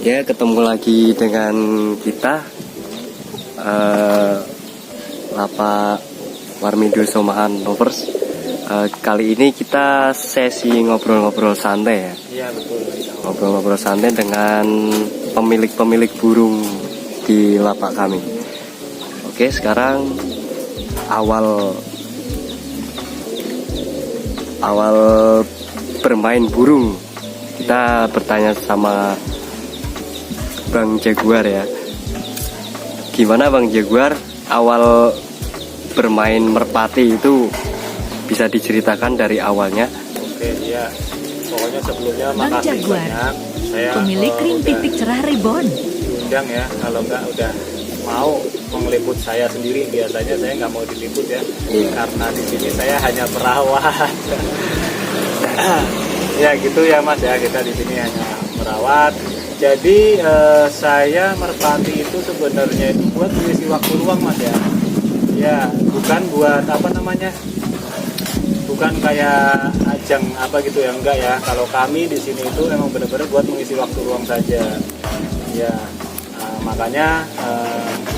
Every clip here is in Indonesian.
Ya, ketemu lagi dengan kita Lapa Warmindo Somaan Lovers. Kali ini kita sesi ngobrol-ngobrol santai ya. Iya betul. Ngobrol-ngobrol santai dengan pemilik-pemilik burung di lapak kami. Oke, sekarang awal bermain burung, kita bertanya sama Bang Jaguar ya. Gimana Bang Jaguar awal bermain merpati itu, bisa diceritakan dari awalnya? Oke, iya. Pokoknya sebelumnya Bang makasih Jaguar, banyak. Saya pemilik krim titik cerah Ribbon. diundang ya. Kalau enggak udah mau mengeliput saya sendiri. Biasanya saya nggak mau diliput ya. Iya. Karena di sini saya hanya perawat. Ya gitu ya Mas ya, kita di sini hanya merawat. Jadi saya merpati itu sebenarnya itu buat mengisi waktu luang Mas ya. Ya, bukan buat apa namanya? Bukan kayak ajang apa gitu ya, enggak ya. Kalau kami di sini itu memang benar-benar buat mengisi waktu luang saja. Ya, makanya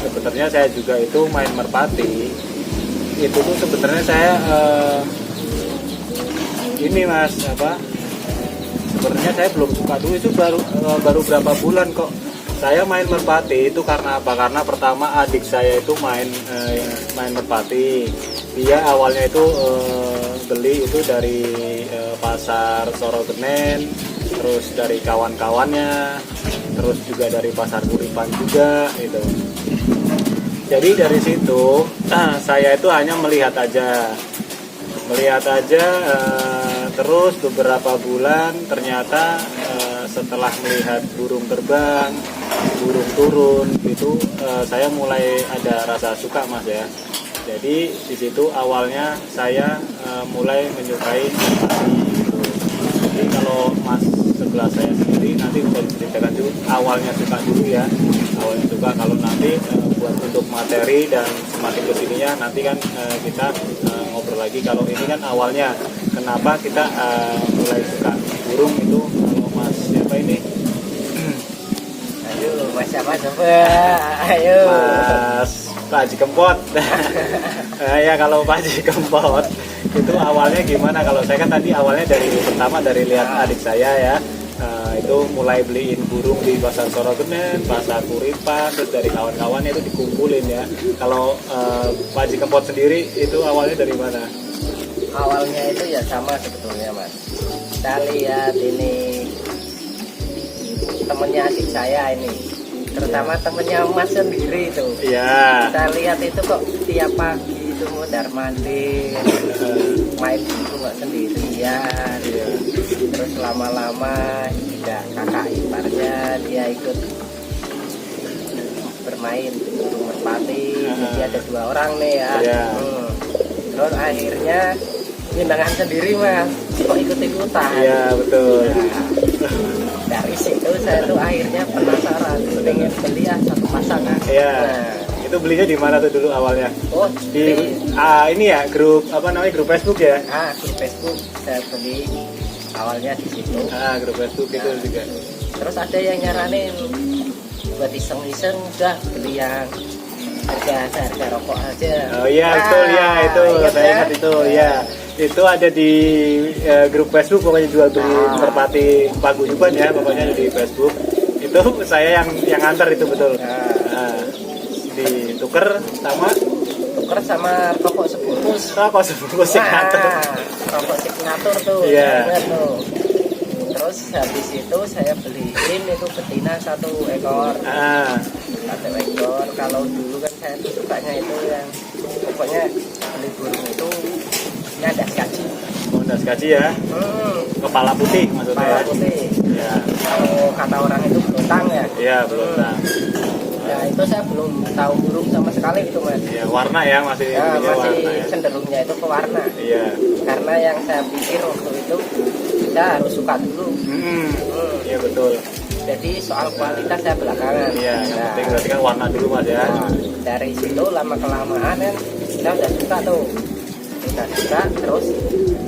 sebenarnya saya juga itu main merpati. Itu tuh sebenarnya saya ini Mas apa? Sebenarnya saya belum suka dulu, itu baru berapa bulan kok saya main merpati. Itu karena apa? Karena pertama adik saya itu main merpati. Dia awalnya itu beli itu dari pasar Sorogenen, terus dari kawan-kawannya, terus juga dari pasar Kuripan juga itu. Jadi dari situ saya itu hanya melihat aja. Terus beberapa bulan ternyata setelah melihat burung terbang, burung turun itu saya mulai ada rasa suka Mas ya. Jadi di situ awalnya saya mulai menyukai merpati gitu. Jadi kalau Mas sebelah saya sendiri nanti bisa diceritakan dulu awalnya suka dulu ya. Awalnya suka, kalau nanti buat untuk materi dan semakin kesininya nanti kan kita ngobrol lagi. Kalau ini kan awalnya kenapa kita mulai suka burung itu. Kalau Mas siapa ini? Ayo, Mas siapa coba? Ayo. Mas Pak Haji Kempot. Ya kalau Pak Haji Kempot itu awalnya gimana? Kalau saya kan tadi awalnya pertama dari lihat adik saya ya. Itu mulai beliin burung di pasar Sorogenen, pasar Kuripan, terus dari kawan-kawannya itu dikumpulin ya. Kalau Pak Haji Kempot sendiri itu awalnya dari mana? Awalnya itu ya sama sebetulnya Mas. Kita lihat ini temennya adik saya ini, terutama temennya Mas sendiri itu. Iya. Kita lihat itu kok tiap pagi itu mundar mandir, main itu nggak sendirian. Iya. Terus lama-lama juga kakak iparnya dia ikut bermain burung merpati. Jadi ada 2 orang nih ya. Iya. Terus akhirnya pindangan sendiri Mas, kok ikut-ikutan. Iya betul. Nah, dari situ saya tuh akhirnya penasaran, pengen beli satu pasangan. Iya. Nah, Itu belinya di mana tuh dulu awalnya? oh Di ini ya, grup apa namanya, grup Facebook ya? grup Facebook saya beli awalnya di situ. Grup Facebook itu juga. Terus ada yang nyaranin buat iseng-iseng udah beli yang harga rokok aja. Oh iya betul ya, itu ingat saya ya? ingat itu ya. Itu ada di grup Facebook, pokoknya jual beli merpati paguyuban ya, pokoknya di Facebook. Itu saya yang antar itu betul. Ditukar sama rokok sebungkus. rokok sebungkus signatur. Rokok signatur tuh. Iya. Ingat tuh. Terus habis itu saya beliin itu betina 1 ekor. 1 ekor. Kalau dulu kan saya tuh sukanya itu yang pokoknya beli burung itu nyadas kaji. Oh, das kaji ya. Kepala putih maksudnya. Kepala putih. Ya. Kalau kata orang itu belutang ya. Iya, belum. Nah itu saya belum tahu burung sama sekali gitu Mas. Ya, warna ya masih Ya, punya masih warna ya. cenderungnya itu ke warna. Iya. Karena yang saya pikir waktu itu kita harus suka dulu. Iya betul. Jadi soal kualitas saya belakangan. Iya, yang Nah, penting berarti kan warna dulu Mas ya. nah, dari situ lama kelamaan kan kita udah suka tuh. Kita suka terus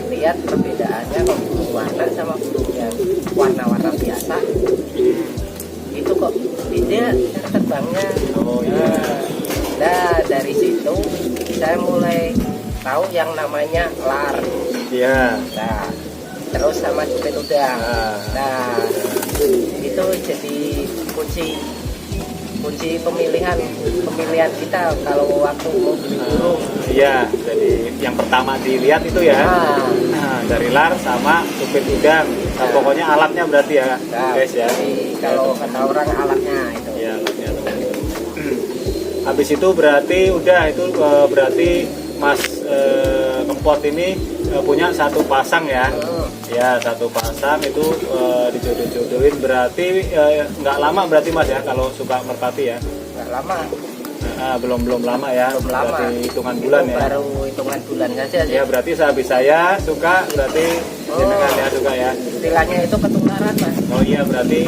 lihat perbedaannya kok burung warna sama burung yang warna-warna biasa. itu kok dia cara terbangnya. Oh iya. Nah dari situ saya mulai tahu yang namanya lar. Iya. Nah terus sama jepit udang. Nah itu jadi kunci pemilihan kita kalau waktu mau beli burung. Iya, jadi yang pertama dilihat itu ya. Nah, dari lar sama jepit udang. Nah, pokoknya alatnya berarti ya, guys ya. Jadi kalau kata orang alatnya itu. Iya, alatnya teman-teman. Habis itu berarti udah itu berarti Mas Kempot ini punya satu pasang ya. Ya, satu pasang itu dijodoh-jodohin berarti nggak lama berarti Mas ya kalau suka merpati ya. Nggak lama. Belum lama ya. Belum lama. Berarti hitungan bulan ya. Baru hitungan bulan saja sih. Ya, berarti sehabis saya suka berarti jenengan ya suka ya. Istilahnya itu ketularan Mas. Oh iya berarti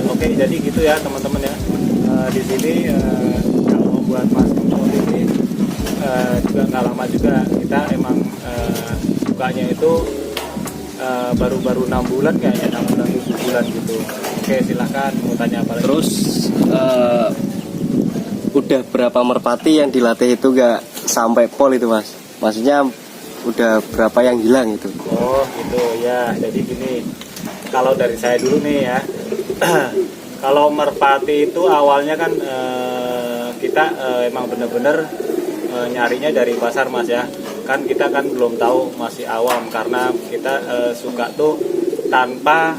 oke jadi gitu ya teman-teman ya. Di sini kalau membuat Mas Kempot ini juga nggak lama juga kita emang sukanya itu baru-baru 6 bulan kayaknya 6 bulan 7 bulan gitu. Oke silahkan mau tanya apa lagi. Terus udah berapa merpati yang dilatih itu gak sampai pol itu Mas? Maksudnya udah berapa yang hilang itu? Oh gitu ya. Jadi gini, kalau dari saya dulu nih ya. Kalau merpati itu awalnya kan kita emang bener-bener nyarinya dari pasar Mas ya. Kan kita kan belum tahu, masih awam karena kita suka tuh tanpa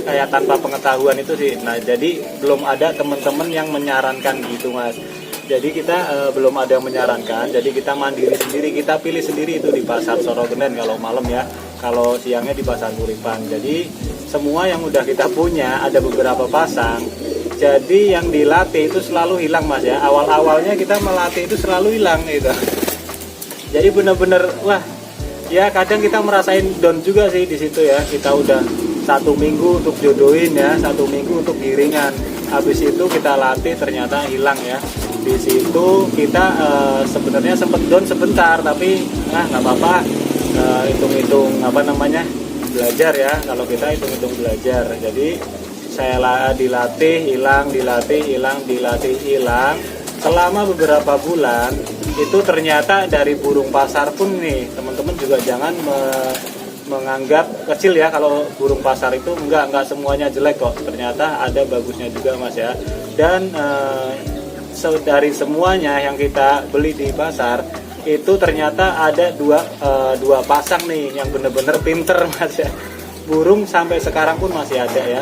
kayak tanpa pengetahuan itu sih. Nah jadi belum ada teman-teman yang menyarankan gitu Mas. Jadi kita belum ada yang menyarankan. Jadi kita mandiri sendiri, kita pilih sendiri itu di pasar Sorogenen kalau malam ya. Kalau siangnya di pasar Kuripan. Jadi semua yang udah kita punya ada beberapa pasang. Jadi yang dilatih itu selalu hilang Mas ya. Awal-awalnya kita melatih itu selalu hilang gitu. Jadi bener-bener wah ya kadang kita merasain down juga sih di situ ya. Kita udah 1 minggu untuk jodohin ya, 1 minggu untuk giringan. Habis itu kita latih ternyata hilang ya. Di situ kita sebenarnya sempat down sebentar tapi nggak apa-apa. Hitung-hitung belajar ya. Kalau kita hitung-hitung belajar. Jadi saya dilatih hilang. Selama beberapa bulan itu ternyata dari burung pasar pun nih teman-teman juga jangan menganggap kecil ya. Kalau burung pasar itu enggak semuanya jelek kok, ternyata ada bagusnya juga Mas ya. Dan dari semuanya yang kita beli di pasar itu ternyata ada dua pasang nih yang bener-bener pinter Mas ya. Burung sampai sekarang pun masih ada ya.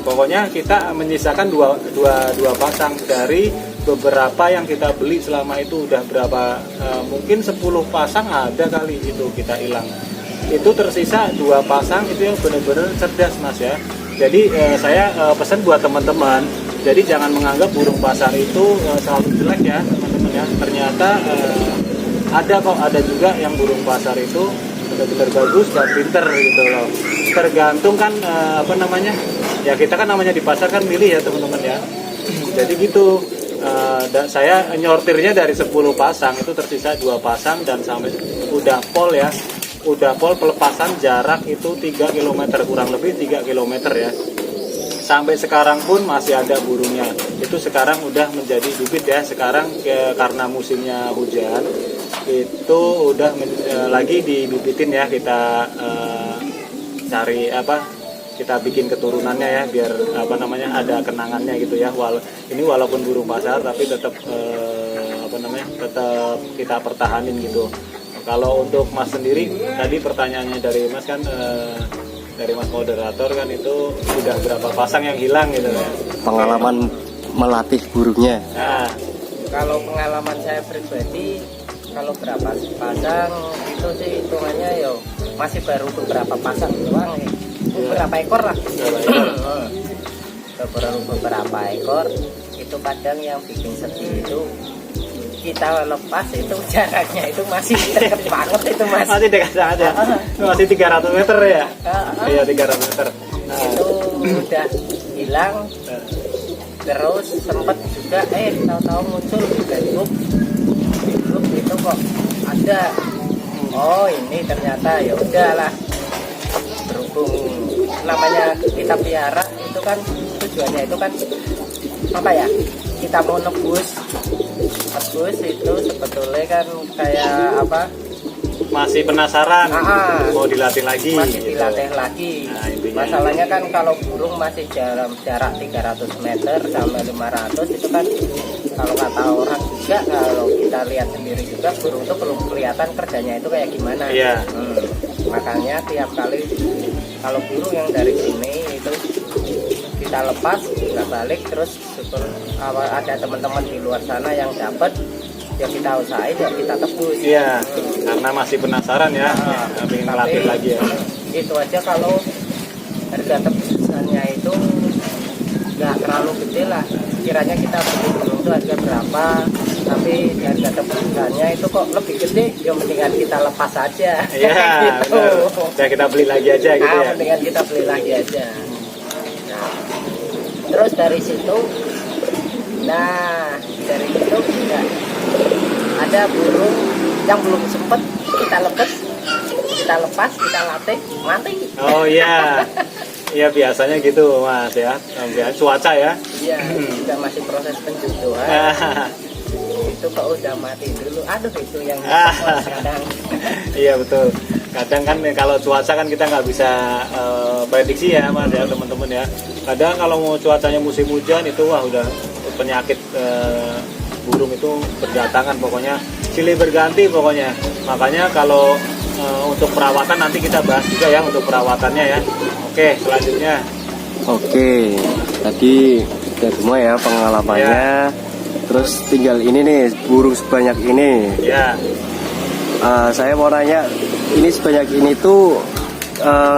Pokoknya kita menyisakan dua pasang dari beberapa yang kita beli selama itu udah berapa mungkin 10 pasang ada kali itu kita hilang. Itu tersisa 2 pasang itu yang benar-benar cerdas Mas ya. Jadi saya pesan buat teman-teman, jadi jangan menganggap burung pasar itu selalu jelek ya teman-teman ya. Ternyata ada juga yang burung pasar itu benar-benar bagus dan pinter gitu loh. Tergantung kan ya kita kan namanya di pasar kan milih ya teman-teman ya. Jadi gitu. Saya nyortirnya dari 10 pasang itu tersisa 2 pasang dan sampai udah pol ya. Udah pol pelepasan jarak itu 3 km kurang lebih 3 km ya. Sampai sekarang pun masih ada burungnya. Itu sekarang udah menjadi bibit ya. Sekarang karena musimnya hujan itu udah lagi dibibitin ya. Kita cari kita bikin keturunannya ya biar ada kenangannya gitu ya. Ini walaupun burung pasar tapi tetap tetap kita pertahanin gitu. Kalau untuk Mas sendiri tadi pertanyaannya dari Mas kan dari Mas moderator kan itu udah berapa pasang yang hilang gitu ya. Pengalaman melatih burungnya. Nah, kalau pengalaman saya pribadi kalau berapa pasang itu sih hitungannya masih baru beberapa pasang doang ya. Beberapa ekor lah. Beberapa ekor itu kadang yang bikin sedih itu kita lepas itu jaraknya itu masih dekat banget itu Mas. Masih dekat banget ya. Masih 300 meter ya. Iya 300 meter. Itu udah hilang. Terus sempat juga tahu-tahu muncul di grup itu kok ada. Oh ini ternyata ya udahlah. Berhubung namanya kita piara itu kan tujuannya itu kan apa ya, kita mau nebus itu sebetulnya kan kayak apa, Masih penasaran, mau dilatih lagi. masih gitu. dilatih lagi. Nah, intinya Masalahnya kan kalau burung masih jarak 300 meter sampai 500 itu kan, kalau kata orang juga, kalau kita lihat sendiri juga, burung itu belum kelihatan kerjanya itu kayak gimana. Iya. Makanya tiap kali kalau burung yang dari sini itu kita lepas nggak balik, terus syukur ada teman-teman di luar sana yang dapat, ya kita usahain, ya kita tebus. Iya, karena masih penasaran ya, ingin ngelatih lagi ya. Itu aja, kalau harga tebusannya itu nggak terlalu gede lah, kiranya kita beli burung itu harga berapa, tapi harga tebusannya itu kok lebih gede, ya mendingan kita lepas aja. Iya, gitu. benar. Ya kita beli lagi aja gitu ya. Mendingan kita beli lagi aja. Nah, terus dari situ ya, ada burung yang belum sempet kita lepas, kita latih, mati. Oh iya, iya biasanya gitu Mas ya. Cuaca ya. Iya, juga masih proses penjodohan. Itu kok udah mati dulu. Aduh, itu yang kadang. Iya betul. Kadang kan kalau cuaca kan kita nggak bisa prediksi ya Mas ya, teman-teman ya. Kadang kalau mau cuacanya musim hujan itu wah udah penyakit burung itu berdatangan, pokoknya silih berganti pokoknya. Makanya kalau untuk perawatan nanti kita bahas juga ya, untuk perawatannya ya. Oke, selanjutnya. Oke, tadi udah semua ya pengalamannya. Terus tinggal ini nih, burung sebanyak ini. Ya. Saya mau nanya, ini sebanyak ini tuh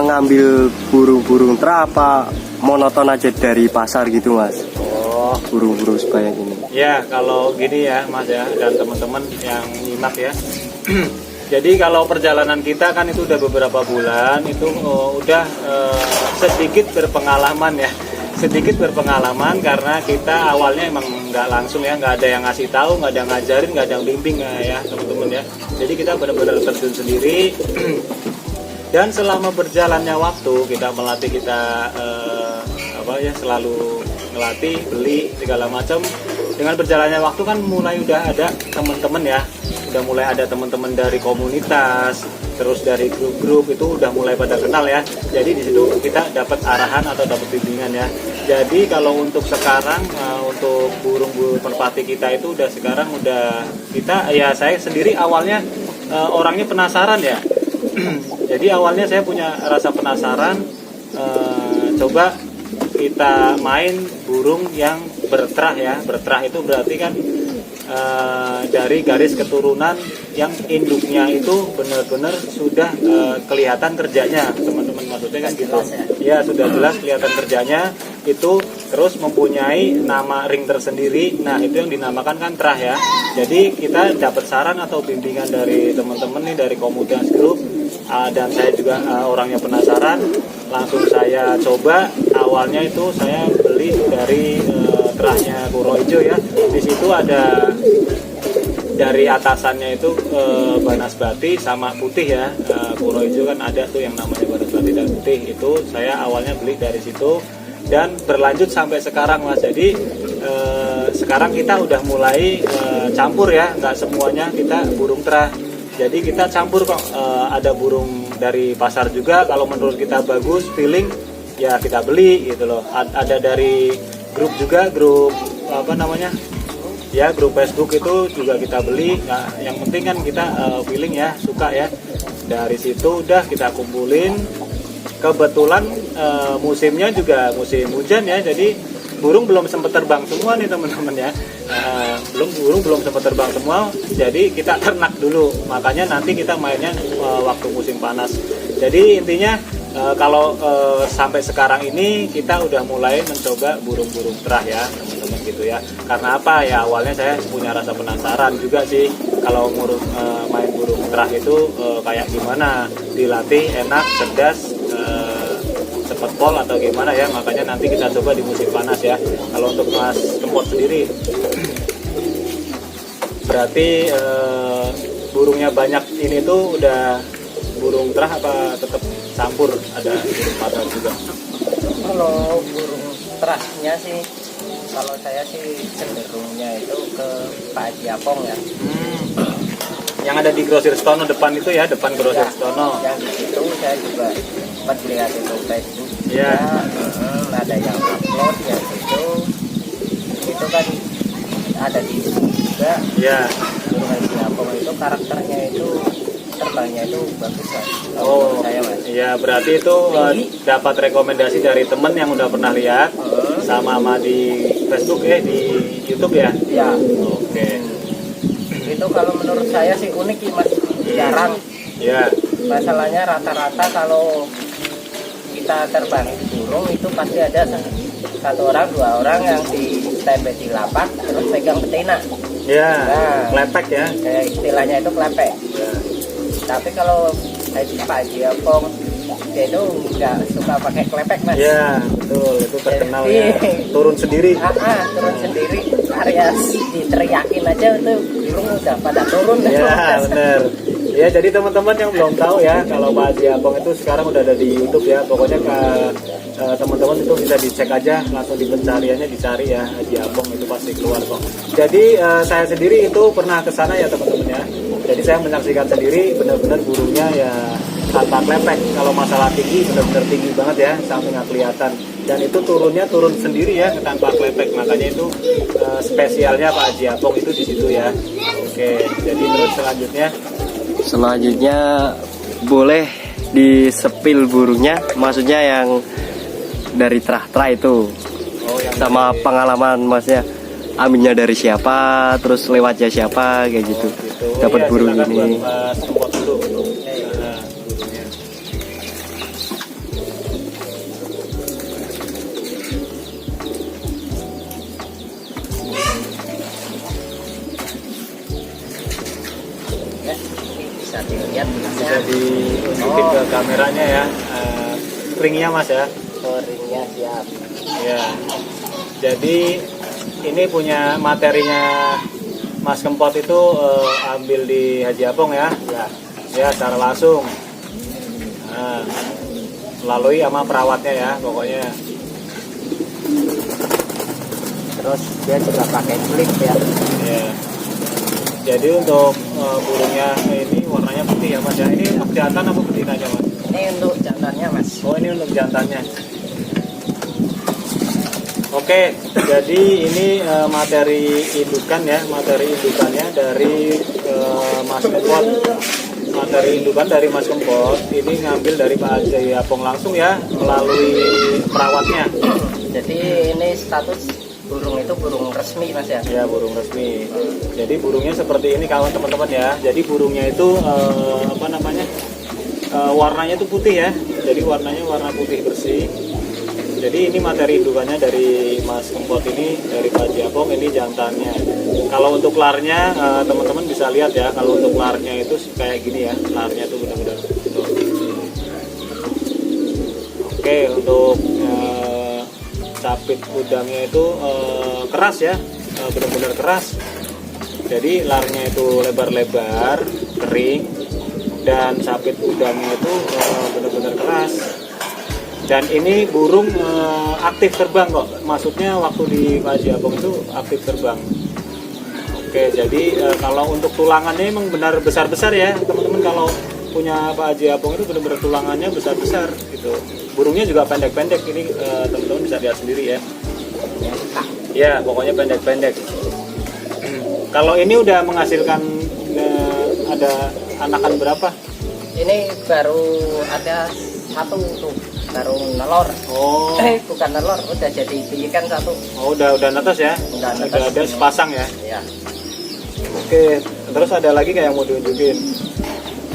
ngambil burung-burung terah apa monoton aja dari pasar gitu Mas? Oh, burung-burung sebanyak ini. ya kalau gini ya Mas ya, dan teman-teman yang nyimak ya. Jadi kalau perjalanan kita kan itu udah beberapa bulan, itu udah sedikit berpengalaman ya. Sedikit berpengalaman karena kita awalnya emang nggak langsung ya, nggak ada yang ngasih tahu, nggak ada yang ngajarin, nggak ada yang bimbing ya teman-teman ya. Jadi kita benar-benar terjun sendiri. Dan selama berjalannya waktu kita melatih, kita selalu ngelatih, beli segala macam. Dengan berjalannya waktu kan mulai udah ada teman-teman ya, udah mulai ada teman-teman dari komunitas, terus dari grup-grup itu udah mulai pada kenal ya. Jadi di situ kita dapat arahan atau dapat bimbingan ya. Jadi kalau untuk sekarang untuk burung-burung merpati kita itu udah sekarang udah kita ya, saya sendiri awalnya orangnya penasaran ya. Jadi awalnya saya punya rasa penasaran, coba kita main burung yang berterah ya. Berterah itu berarti kan dari garis keturunan yang induknya itu benar-benar sudah kelihatan kerjanya, teman-teman, maksudnya kan gitu ya, sudah jelas kelihatan kerjanya itu, terus mempunyai nama ring tersendiri. Nah itu yang dinamakan kan terah ya. Jadi kita dapat saran atau bimbingan dari teman-teman nih, dari komunitas grup, dan saya juga orangnya penasaran, langsung saya coba. Awalnya itu saya beli dari terahnya Kuro Ijo ya. Di situ ada dari atasannya itu banaspati sama putih ya. Kuro Ijo kan ada tuh yang namanya banaspati dan putih, itu saya awalnya beli dari situ dan berlanjut sampai sekarang Mas. Jadi sekarang kita udah mulai campur ya, nggak semuanya kita burung terah. Jadi kita campur kok, ada burung dari pasar juga, kalau menurut kita bagus, feeling ya kita beli gitu loh. Ada dari grup juga, grup apa namanya ya, grup Facebook itu juga kita beli. Nah, yang penting kan kita feeling ya, suka ya. Dari situ udah kita kumpulin. Kebetulan musimnya juga musim hujan ya, jadi burung belum sempat terbang semua nih teman-teman ya. Burung belum sempat terbang semua, jadi kita ternak dulu. Makanya nanti kita mainnya waktu musim panas. Jadi intinya kalau sampai sekarang ini kita udah mulai mencoba burung-burung terah ya teman-teman gitu ya. Karena apa ya, awalnya saya punya rasa penasaran juga sih, kalau main burung terah itu kayak gimana, dilatih enak, cerdas, cepat pol atau gimana ya. Makanya nanti kita coba di musim panas ya. Kalau untuk Mas Kempot sendiri berarti burungnya banyak ini tuh udah burung terah apa tetap campur, ada burung pasar juga? Kalau burung trustnya sih kalau saya sih cenderungnya itu ke Pak Haji Apong ya. Yang ada di Grosir Stono depan itu ya, depan Grosir Stono. Yang di situ saya juga sempat lihat itu Facebook. Ya. Ada yang upload yang itu kan ada di YouTube juga. Ya. Burung Haji Apong itu karakternya itu terbangnya itu bagus kan. Oh, saya Mas. iya berarti itu dapat rekomendasi dari temen yang udah pernah lihat sama di Facebook di YouTube ya. Ya. Oke. Itu kalau menurut saya sih unik sih Mas, jarang. Ya. Masalahnya rata-rata kalau kita terbang burung itu pasti ada satu orang dua orang yang ditempel di lapak terus pegang betina. Ya. Nah, Klepek ya. Kayak istilahnya itu klepek. Ya. Tapi kalau Pak Haji Apong dia itu nggak suka pakai klepek Mas. Ya betul, itu terkenal Jadi, ya. Turun sendiri. Turun sendiri. Area diteriakin aja itu burung udah pada turun. Ya benar. Ya jadi teman-teman yang belum tahu ya kalau Pak Haji Apong itu sekarang udah ada di YouTube ya. Pokoknya teman-teman itu bisa dicek aja, langsung di pencariannya dicari ya Haji Apong itu pasti keluar kok. Jadi saya sendiri itu pernah ke sana ya teman-teman ya. Jadi saya menyaksikan sendiri benar-benar burungnya ya tanpa klepek. Kalau masalah tinggi benar-benar tinggi banget ya sampai nggak kelihatan. Dan itu turunnya turun sendiri ya tanpa klepek. Makanya itu spesialnya Pak Haji Apong itu di situ ya. Oke, jadi terus Selanjutnya boleh disepil burungnya, maksudnya yang dari tra-tra itu. yang Sama dari- pengalaman Masnya, ambilnya dari siapa, terus lewatnya siapa kayak gitu. gitu. Dapat Iya, burung silakan ini. buat support dulu. Nah, burungnya. Ya, ini bisa dilihat Bisa Masnya. diunjukin ke kameranya ya. Ringnya Mas ya. Ringnya siap. Ya. Jadi ini punya materinya Mas Kempot itu ambil di Haji Apong ya. Ya, secara langsung. Nah, melalui sama perawatnya ya, pokoknya. Terus dia juga pakai klip ya. Ya. Jadi untuk burungnya ini warnanya putih ya Mas ya. Ini untuk jantan apa betinanya Mas? Ini untuk jantannya Mas. Oh ini untuk jantannya. Oke, jadi ini materi indukan ya, materi indukannya dari Mas Kempot. Materi indukan dari Mas Kempot ini ngambil dari Pak Haji Apong langsung ya, melalui perawatnya. Jadi ini status burung itu burung resmi Mas ya. Ya burung resmi. Jadi burungnya seperti ini kawan teman-teman ya. Jadi burungnya itu warnanya itu putih ya. Jadi warnanya warna putih bersih. Jadi ini materi indukannya dari Mas Kempot ini, dari Pak Haji Apong, ini jantannya. Kalau untuk larnya teman-teman bisa lihat ya. Kalau untuk larnya itu kayak gini ya. Larnya itu benar-benar. Oke, untuk capit udangnya itu keras ya, benar-benar keras. Jadi larnya itu lebar-lebar, kering, dan capit udangnya itu benar-benar keras. Dan ini burung aktif terbang kok. Maksudnya waktu di Pak Haji Apong itu aktif terbang. Oke, jadi kalau untuk tulangannya emang benar besar-besar ya teman-teman. Kalau punya Pak Haji Apong itu benar-benar tulangannya besar-besar gitu. Burungnya juga pendek-pendek. Ini teman-teman bisa lihat sendiri ya. Ya, pokoknya pendek-pendek. Kalau ini udah menghasilkan ada anakan berapa? Ini baru ada satu tuh, baru nelor. Oh. Bukan nelor, udah jadi bijikan satu. Oh, udah netes ya? Udah netes. Udah ada sepasang ya? Ya, Oke, terus ada lagi kayak yang mau diunjukin?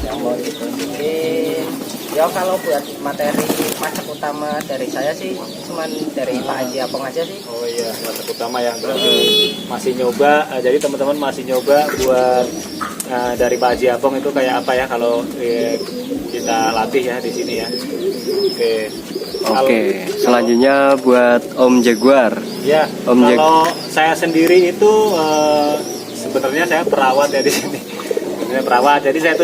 yang mau ditunjukin. Ya kalau buat materi masak utama dari saya sih cuman dari Pak Haji Apong aja sih. Oh iya, masak utama ya. Berarti masih nyoba. Jadi teman-teman masih nyoba buat dari Pak Haji Apong itu kayak apa ya kalau kita latih ya di sini ya. Oke. Selanjutnya buat Om Jaguar. Ya, kalau saya sendiri itu sebenarnya saya perawat ya di sini. Sebenarnya perawat. Jadi saya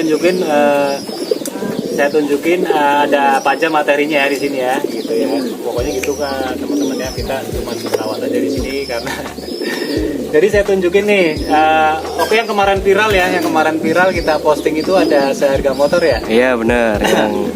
tunjukin ada apa aja materinya ya di sini ya, gitu ya. Pokoknya gitu kan teman-teman ya. kita cuma merawat aja di sini karena jadi saya tunjukin nih, oke yang kemarin viral ya, yang kemarin viral kita posting itu ada seharga motor ya. Iya benar, yang